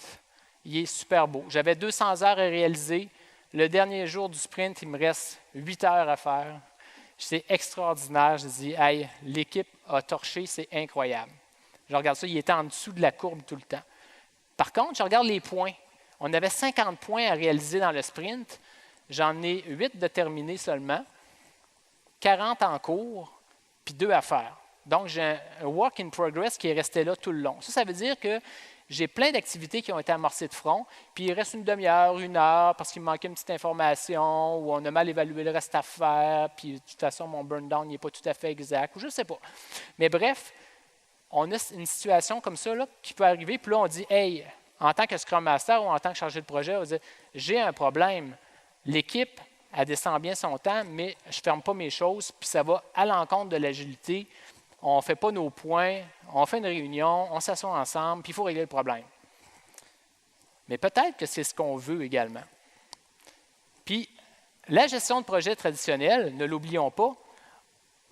il est super beau. J'avais 200 heures à réaliser. Le dernier jour du sprint, il me reste 8 heures à faire. C'est extraordinaire. Je dis, hey, l'équipe a torché, c'est incroyable. Je regarde ça, il était en dessous de la courbe tout le temps. Par contre, je regarde les points. On avait 50 points à réaliser dans le sprint. J'en ai 8 de terminés seulement, 40 en cours, puis 2 à faire. Donc, j'ai un work in progress qui est resté là tout le long. Ça veut dire que J'ai plein d'activités qui ont été amorcées de front, puis il reste une demi-heure, une heure, parce qu'il me manquait une petite information, ou on a mal évalué le reste à faire, puis de toute façon, mon burn down n'est pas tout à fait exact, ou je ne sais pas. Mais bref, on a une situation comme ça là, qui peut arriver, puis là, on dit, hey, en tant que Scrum Master ou en tant que chargé de projet, on dit, j'ai un problème. L'équipe, elle descend bien son temps, mais je ne ferme pas mes choses, puis ça va à l'encontre de l'agilité. On ne fait pas nos points, on fait une réunion, on s'assoit ensemble, puis il faut régler le problème. Mais peut-être que c'est ce qu'on veut également. Puis, la gestion de projet traditionnelle, ne l'oublions pas,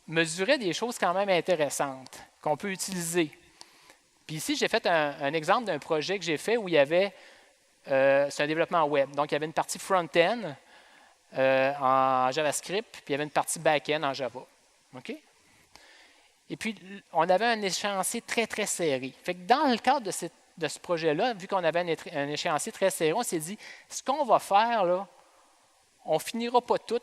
mesurait des choses quand même intéressantes qu'on peut utiliser. Puis ici, j'ai fait un exemple d'un projet que j'ai fait où il y avait, c'est un développement web, donc il y avait une partie front-end en JavaScript, puis il y avait une partie back-end en Java. OK? Et puis, on avait un échéancier très, très serré. Fait que dans le cadre de ce projet-là, vu qu'on avait un échéancier très serré, on s'est dit, ce qu'on va faire, là, on ne finira pas tout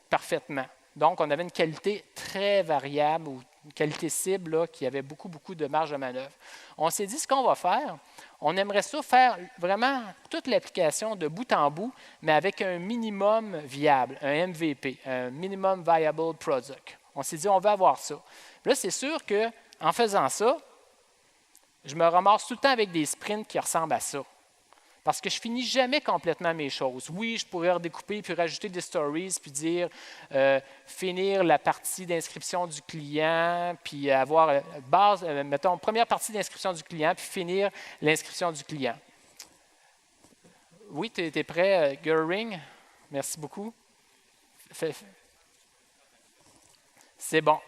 parfaitement. Donc, on avait une qualité très variable ou une qualité cible là, qui avait beaucoup, beaucoup de marge de manœuvre. On s'est dit, ce qu'on va faire, on aimerait ça faire vraiment toute l'application de bout en bout, mais avec un minimum viable, un MVP, un Minimum Viable Product. On s'est dit, on veut avoir ça. Là, c'est sûr qu'en faisant ça, je me ramasse tout le temps avec des sprints qui ressemblent à ça. Parce que je ne finis jamais complètement mes choses. Oui, je pourrais redécouper puis rajouter des stories puis dire finir la partie d'inscription du client puis avoir base, mettons, première partie d'inscription du client puis finir l'inscription du client. Oui, tu es prêt, Göring? Merci beaucoup. C'est bon.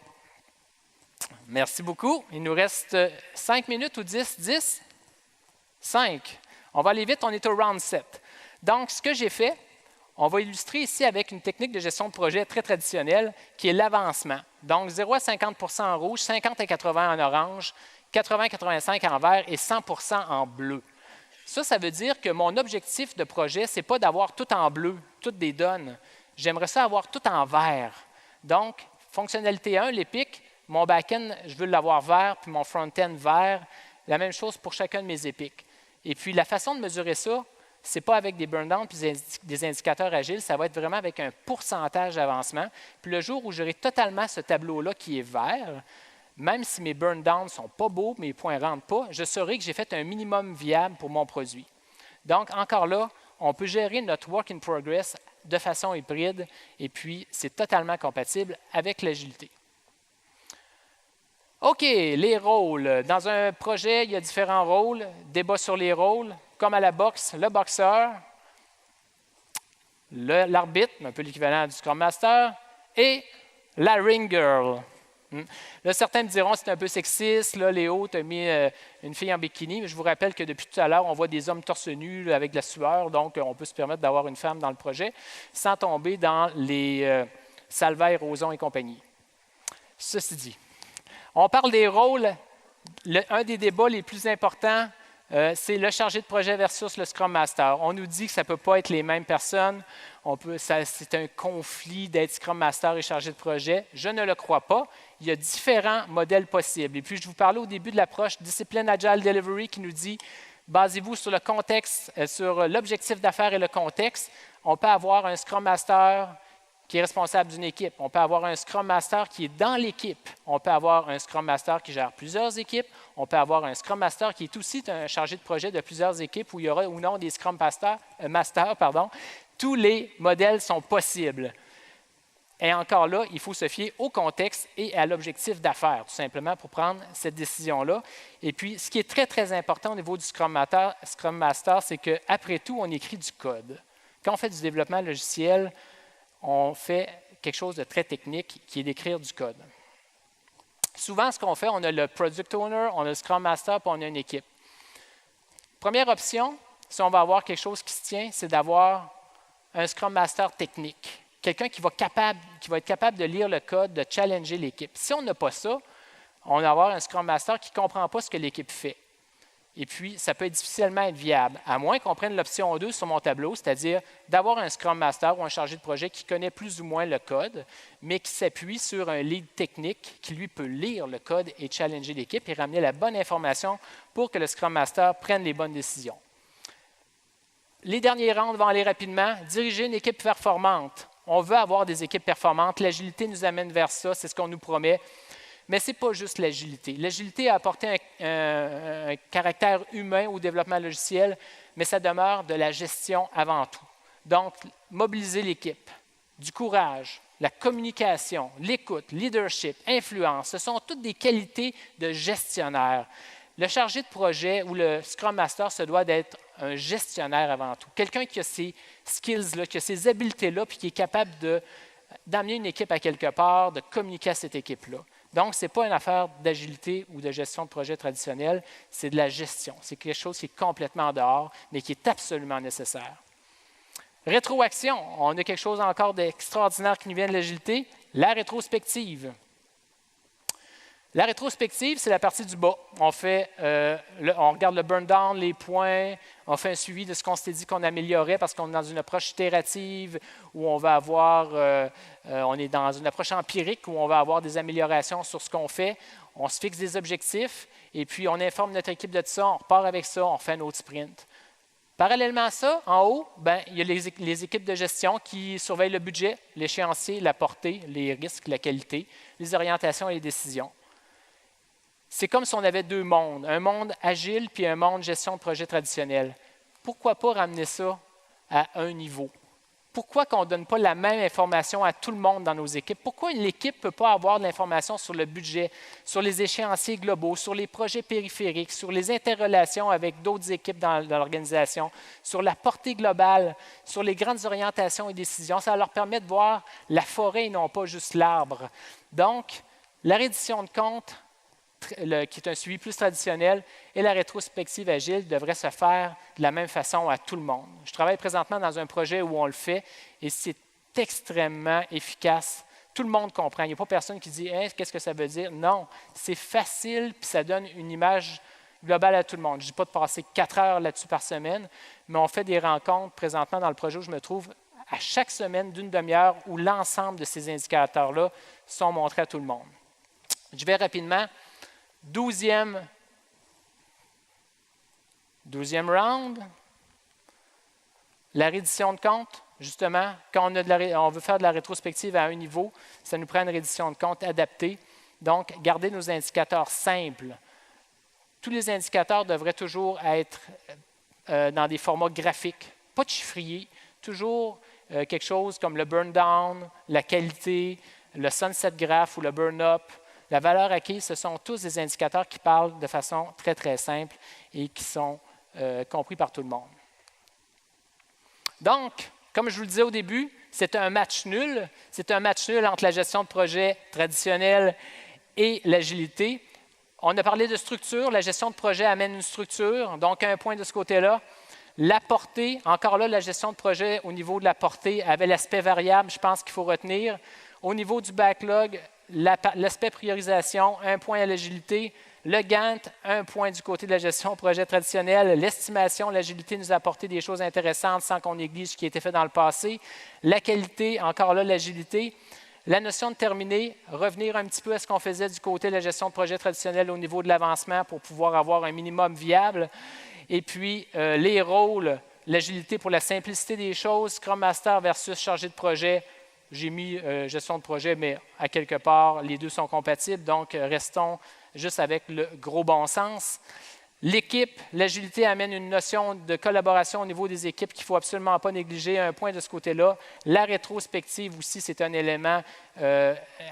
Merci beaucoup. Il nous reste 5 minutes ou 10? 10? 5. On va aller vite, on est au round 7. Donc, ce que j'ai fait, on va illustrer ici avec une technique de gestion de projet très traditionnelle qui est l'avancement. Donc, 0 à 50 % en rouge, 50 à 80 en orange, 80 à 85 en vert et 100 % en bleu. Ça veut dire que mon objectif de projet, ce n'est pas d'avoir tout en bleu, toutes des donnes. J'aimerais ça avoir tout en vert. Donc, fonctionnalité 1, l'EPIC, mon back-end, je veux l'avoir vert, puis mon front-end vert. La même chose pour chacun de mes EPIC. Et puis, la façon de mesurer ça, ce n'est pas avec des burn-downs puis des indicateurs agiles, ça va être vraiment avec un pourcentage d'avancement. Puis le jour où j'aurai totalement ce tableau-là qui est vert, même si mes burn-downs ne sont pas beaux, mes points ne rentrent pas, je saurai que j'ai fait un minimum viable pour mon produit. Donc, encore là, on peut gérer notre work in progress de façon hybride et puis c'est totalement compatible avec l'agilité. OK, les rôles. Dans un projet, il y a différents rôles, débat sur les rôles, comme à la boxe, le boxeur, l'arbitre, un peu l'équivalent du Scrum Master, et la ring girl. Là, certains me diront que c'est un peu sexiste. Là, Léo, tu as mis une fille en bikini, mais je vous rappelle que depuis tout à l'heure, on voit des hommes torse nu là, avec de la sueur, donc on peut se permettre d'avoir une femme dans le projet sans tomber dans les Salvaire, Roson et compagnie. Ceci dit, on parle des rôles. Un des débats les plus importants, c'est le chargé de projet versus le Scrum Master. On nous dit que ça ne peut pas être les mêmes personnes. C'est un conflit d'être Scrum Master et chargé de projet. Je ne le crois pas. Il y a différents modèles possibles. Et puis, je vous parlais au début de l'approche Discipline Agile Delivery qui nous dit basez-vous sur le contexte, sur l'objectif d'affaires et le contexte. On peut avoir un Scrum Master qui est responsable d'une équipe. On peut avoir un Scrum Master qui est dans l'équipe. On peut avoir un Scrum Master qui gère plusieurs équipes. On peut avoir un Scrum Master qui est aussi un chargé de projet de plusieurs équipes où il y aura ou non des Scrum Masters. Tous les modèles sont possibles. Et encore là, il faut se fier au contexte et à l'objectif d'affaires, tout simplement, pour prendre cette décision-là. Et puis, ce qui est très, très important au niveau du Scrum Master, c'est qu'après tout, on écrit du code. Quand on fait du développement logiciel, on fait quelque chose de très technique qui est d'écrire du code. Souvent, ce qu'on fait, on a le Product Owner, on a le Scrum Master, puis on a une équipe. Première option, si on va avoir quelque chose qui se tient, c'est d'avoir un Scrum Master technique. Quelqu'un qui va être capable de lire le code, de challenger l'équipe. Si on n'a pas ça, on va avoir un Scrum Master qui ne comprend pas ce que l'équipe fait. Et puis, ça peut difficilement être viable, à moins qu'on prenne l'option 2 sur mon tableau, c'est-à-dire d'avoir un Scrum Master ou un chargé de projet qui connaît plus ou moins le code, mais qui s'appuie sur un lead technique qui, lui, peut lire le code et challenger l'équipe et ramener la bonne information pour que le Scrum Master prenne les bonnes décisions. Les derniers rounds vont aller rapidement. Diriger une équipe performante. On veut avoir des équipes performantes. L'agilité nous amène vers ça, c'est ce qu'on nous promet. Mais ce n'est pas juste l'agilité. L'agilité a apporté un caractère humain au développement logiciel, mais ça demeure de la gestion avant tout. Donc, mobiliser l'équipe, du courage, la communication, l'écoute, leadership, influence, ce sont toutes des qualités de gestionnaire. Le chargé de projet ou le Scrum Master se doit d'être un gestionnaire avant tout. Quelqu'un qui a ces skills-là, qui a ces habiletés-là, puis qui est capable d'amener une équipe à quelque part, de communiquer à cette équipe-là. Donc, ce n'est pas une affaire d'agilité ou de gestion de projet traditionnelle, c'est de la gestion. C'est quelque chose qui est complètement en dehors, mais qui est absolument nécessaire. Rétroaction, on a quelque chose encore d'extraordinaire qui nous vient de l'agilité, la rétrospective. La rétrospective, c'est la partie du bas. On regarde le burn down, les points, on fait un suivi de ce qu'on s'était dit qu'on améliorait parce qu'on est dans une approche itérative où on est dans une approche empirique où on va avoir des améliorations sur ce qu'on fait. On se fixe des objectifs et puis on informe notre équipe de ça, on repart avec ça, on fait un autre sprint. Parallèlement à ça, en haut, il y a les équipes de gestion qui surveillent le budget, l'échéancier, la portée, les risques, la qualité, les orientations et les décisions. C'est comme si on avait deux mondes, un monde agile puis un monde gestion de projet traditionnel. Pourquoi pas ramener ça à un niveau? Pourquoi qu'on ne donne pas la même information à tout le monde dans nos équipes? Pourquoi l'équipe ne peut pas avoir de l'information sur le budget, sur les échéanciers globaux, sur les projets périphériques, sur les interrelations avec d'autres équipes dans l'organisation, sur la portée globale, sur les grandes orientations et décisions? Ça leur permet de voir la forêt et non pas juste l'arbre. Donc, la reddition de comptes, qui est un suivi plus traditionnel, et la rétrospective agile devrait se faire de la même façon à tout le monde. Je travaille présentement dans un projet où on le fait et c'est extrêmement efficace. Tout le monde comprend. Il n'y a pas personne qui dit hey, « qu'est-ce que ça veut dire? » Non, c'est facile puis ça donne une image globale à tout le monde. Je ne dis pas de passer 4 heures là-dessus par semaine, mais on fait des rencontres présentement dans le projet où je me trouve à chaque semaine d'une demi-heure où l'ensemble de ces indicateurs-là sont montrés à tout le monde. Je vais rapidement. 12e round, la reddition de compte, justement, quand on veut faire de la rétrospective à un niveau, ça nous prend une reddition de compte adaptée. Donc, garder nos indicateurs simples. Tous les indicateurs devraient toujours être dans des formats graphiques, pas de chiffriers, toujours quelque chose comme le burn down, la qualité, le sunset graph ou le burn up. La valeur acquise, ce sont tous des indicateurs qui parlent de façon très, très simple et qui sont compris par tout le monde. Donc, comme je vous le disais au début, c'est un match nul. C'est un match nul entre la gestion de projet traditionnelle et l'agilité. On a parlé de structure. La gestion de projet amène une structure, donc un point de ce côté-là. La portée, encore là, la gestion de projet au niveau de la portée avait l'aspect variable, je pense qu'il faut retenir. Au niveau du backlog, l'aspect priorisation, un point à l'agilité. Le Gantt, un point du côté de la gestion projet traditionnel. L'estimation, l'agilité nous a apporté des choses intéressantes sans qu'on néglige ce qui a été fait dans le passé. La qualité, encore là, l'agilité. La notion de terminer, revenir un petit peu à ce qu'on faisait du côté de la gestion de projet traditionnel au niveau de l'avancement pour pouvoir avoir un minimum viable. Et puis, les rôles, l'agilité pour la simplicité des choses, Scrum Master versus chargé de projet. J'ai mis gestion de projet, mais à quelque part, les deux sont compatibles. Donc, restons juste avec le gros bon sens. L'équipe, l'agilité amène une notion de collaboration au niveau des équipes qu'il ne faut absolument pas négliger. Un point de ce côté-là. La rétrospective aussi, c'est un élément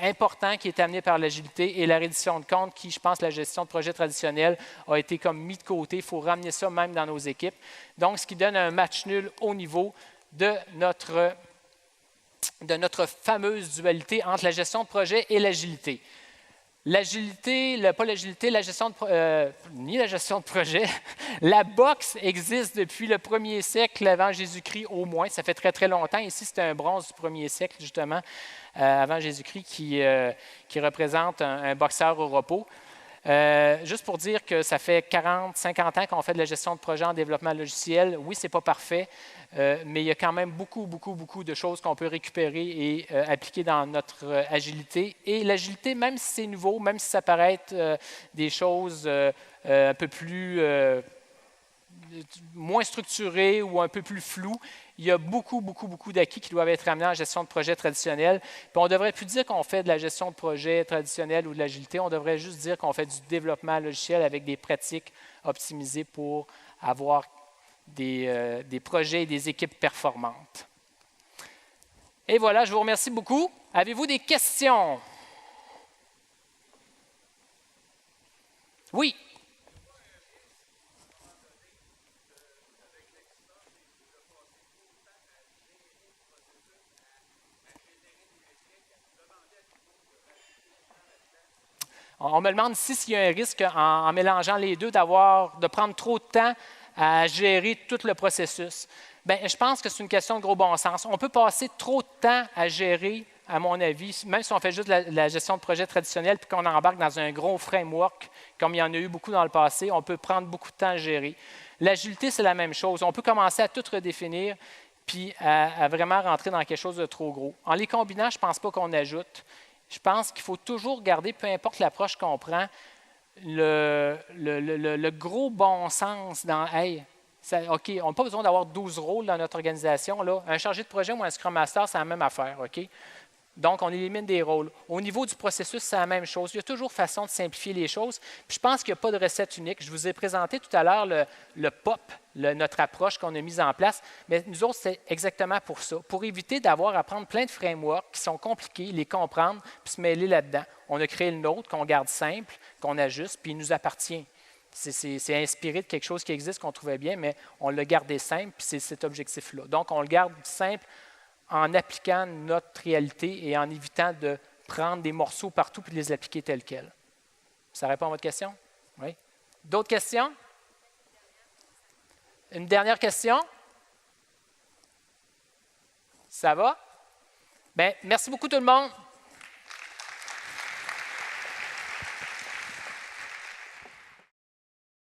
important qui est amené par l'agilité et la reddition de compte qui, je pense, la gestion de projet traditionnel a été comme mis de côté. Il faut ramener ça même dans nos équipes. Donc, ce qui donne un match nul au niveau de notre fameuse dualité entre la gestion de projet et l'agilité. L'agilité, pas l'agilité, ni la gestion de projet. La boxe existe depuis le 1er siècle avant Jésus-Christ au moins. Ça fait très, très longtemps. Ici, c'est un bronze du 1er siècle, justement, avant Jésus-Christ, qui représente un boxeur au repos. Juste pour dire que ça fait 40, 50 ans qu'on fait de la gestion de projet en développement logiciel. Oui, ce n'est pas parfait, mais il y a quand même beaucoup de choses qu'on peut récupérer et appliquer dans notre agilité. Et l'agilité, même si c'est nouveau, même si ça paraît être des choses un peu plus moins structurées ou un peu plus floues, il y a beaucoup d'acquis qui doivent être amenés en gestion de projet traditionnelle. Puis on ne devrait plus dire qu'on fait de la gestion de projet traditionnelle ou de l'agilité, on devrait juste dire qu'on fait du développement logiciel avec des pratiques optimisées pour avoir des projets et des équipes performantes. Et voilà, je vous remercie beaucoup. Avez-vous des questions? Oui. On me demande s'il y a un risque en mélangeant les deux de prendre trop de temps à gérer tout le processus. Bien, je pense que c'est une question de gros bon sens. On peut passer trop de temps à gérer, à mon avis, même si on fait juste la gestion de projet traditionnelle puis qu'on embarque dans un gros framework, comme il y en a eu beaucoup dans le passé, on peut prendre beaucoup de temps à gérer. L'agilité, c'est la même chose. On peut commencer à tout redéfinir puis à vraiment rentrer dans quelque chose de trop gros. En les combinant, je ne pense pas qu'on ajoute. Je pense qu'il faut toujours garder, peu importe l'approche qu'on prend, le gros bon sens dans « Hey, OK, on n'a pas besoin d'avoir 12 rôles dans notre organisation. Là. Un chargé de projet ou un Scrum Master, c'est la même affaire. OK? Donc, on élimine des rôles. Au niveau du processus, c'est la même chose. Il y a toujours façon de simplifier les choses. Puis je pense qu'il n'y a pas de recette unique. Je vous ai présenté tout à l'heure le POP, notre approche qu'on a mise en place. Mais nous autres, c'est exactement pour ça. Pour éviter d'avoir à prendre plein de frameworks qui sont compliqués, les comprendre, puis se mêler là-dedans. On a créé le nôtre qu'on garde simple, qu'on ajuste, puis il nous appartient. C'est inspiré de quelque chose qui existe, qu'on trouvait bien, mais on l'a gardé simple, puis c'est cet objectif-là. Donc, on le garde simple en appliquant notre réalité et en évitant de prendre des morceaux partout et de les appliquer tels quels. Ça répond à votre question? Oui. D'autres questions? Une dernière question? Ça va? Bien, merci beaucoup tout le monde.